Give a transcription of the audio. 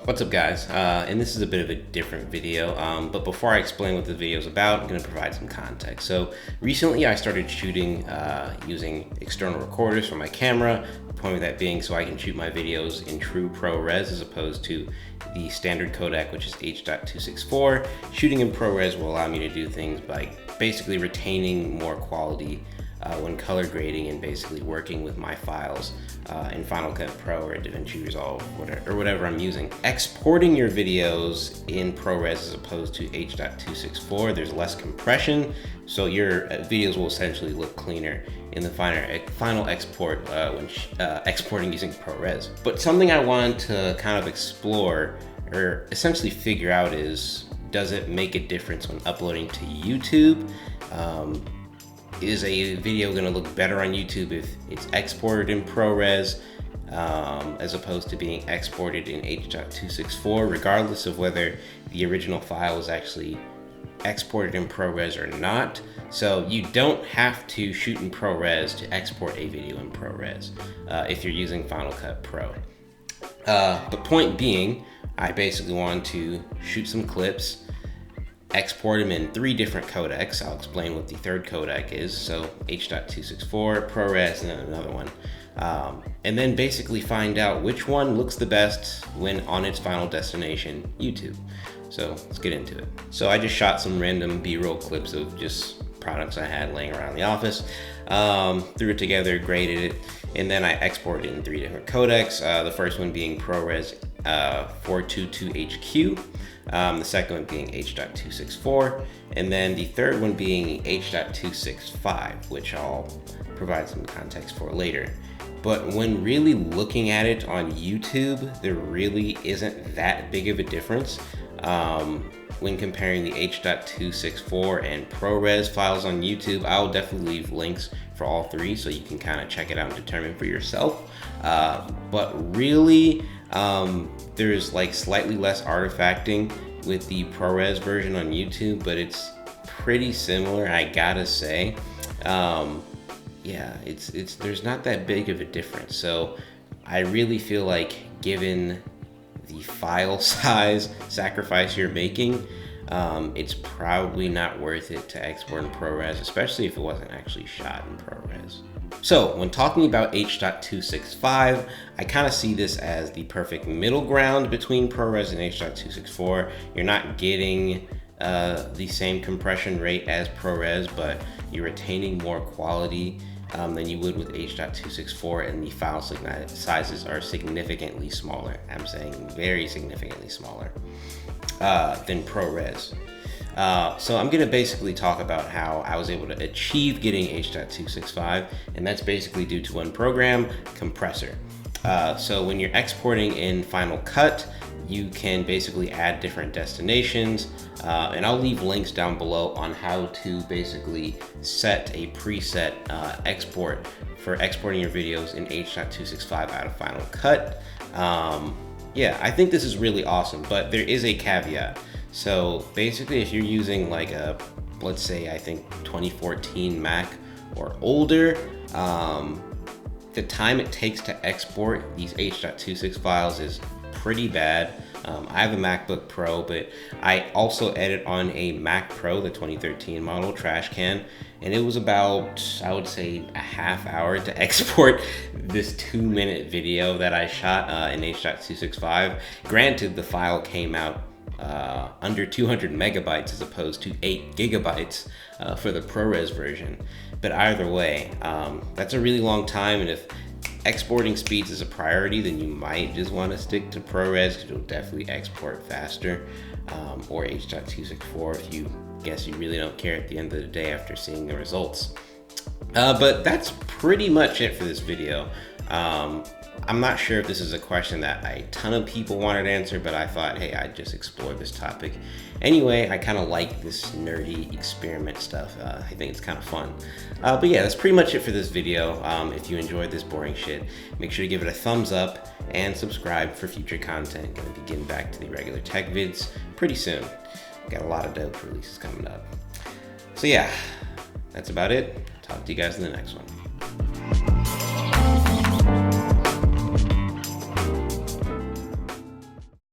What's up guys, and this is a bit of a different video, but before I explain what the video is about, I'm going to provide some context. So recently I started shooting using external recorders for my camera, the point of that being so I can shoot my videos in true ProRes as opposed to the standard codec, which is H.264. Shooting in ProRes will allow me to do things by basically retaining more quality when color grading and basically working with my files in Final Cut Pro or DaVinci Resolve or whatever I'm using. Exporting your videos in ProRes as opposed to H.264, there's less compression, so your videos will essentially look cleaner in the final export when exporting using ProRes. But something I wanted to kind of explore or essentially figure out is, does it make a difference when uploading to YouTube? Is a video going to look better on YouTube if it's exported in ProRes as opposed to being exported in H.264, regardless of whether the original file was actually exported in ProRes or not? So you don't have to shoot in ProRes to export a video in ProRes if you're using Final Cut Pro. But point being, I basically want to shoot some clips, export them in 3 different codecs. I'll explain what the third codec is. So H.264, ProRes, and then another one. And then basically find out which one looks the best when on its final destination, YouTube. So let's get into it. So I just shot some random B-roll clips of just products I had laying around the office, threw it together, graded it, and then I exported it in 3 different codecs. The first one being ProRes 422HQ, the second one being H.264, and then the third one being H.265, which I'll provide some context for later. But when really looking at it on YouTube, there really isn't that big of a difference. When comparing the H.264 and ProRes files on YouTube, I'll definitely leave links for all 3 so you can kind of check it out and determine for yourself. But really, there's like slightly less artifacting with the ProRes version on YouTube, but it's pretty similar, I gotta say. Yeah, there's not that big of a difference. So I really feel like, given the file size sacrifice you're making, it's probably not worth it to export in ProRes, especially if it wasn't actually shot in ProRes. So when talking about H.265, I kind of see this as the perfect middle ground between ProRes and H.264. You're not getting the same compression rate as ProRes, but you're retaining more quality than you would with H.264, and the file sizes are significantly smaller. I'm saying very significantly smaller than ProRes. So I'm gonna basically talk about how I was able to achieve getting H.265, and that's basically due to one program, Compressor. So when you're exporting in Final Cut, you can basically add different destinations, and I'll leave links down below on how to basically set a preset export for exporting your videos in H.265 out of Final Cut. Yeah, I think this is really awesome, but there is a caveat. So basically, if you're using like a, let's say, I think 2014 Mac or older, the time it takes to export these H.26 files is pretty bad. I have a MacBook Pro, but I also edit on a Mac Pro, the 2013 model, trash can, and it was about, I would say, a half hour to export this 2-minute video that I shot in H.265. Granted, the file came out under 200 megabytes as opposed to 8 gigabytes for the ProRes version. But either way, that's a really long time, and if exporting speeds is a priority, then you might just want to stick to ProRes because it'll definitely export faster, or H.264 if you guess you really don't care at the end of the day after seeing the results. But that's pretty much it for this video. I'm not sure if this is a question that a ton of people wanted to answer, but I thought, hey, I'd just explore this topic. Anyway, I kind of like this nerdy experiment stuff. I think it's kind of fun. But yeah, that's pretty much it for this video. If you enjoyed this boring shit, make sure to give it a thumbs up and subscribe for future content. Gonna be getting back to the regular tech vids pretty soon. Got a lot of dope releases coming up. So yeah, that's about it. Talk to you guys in the next one.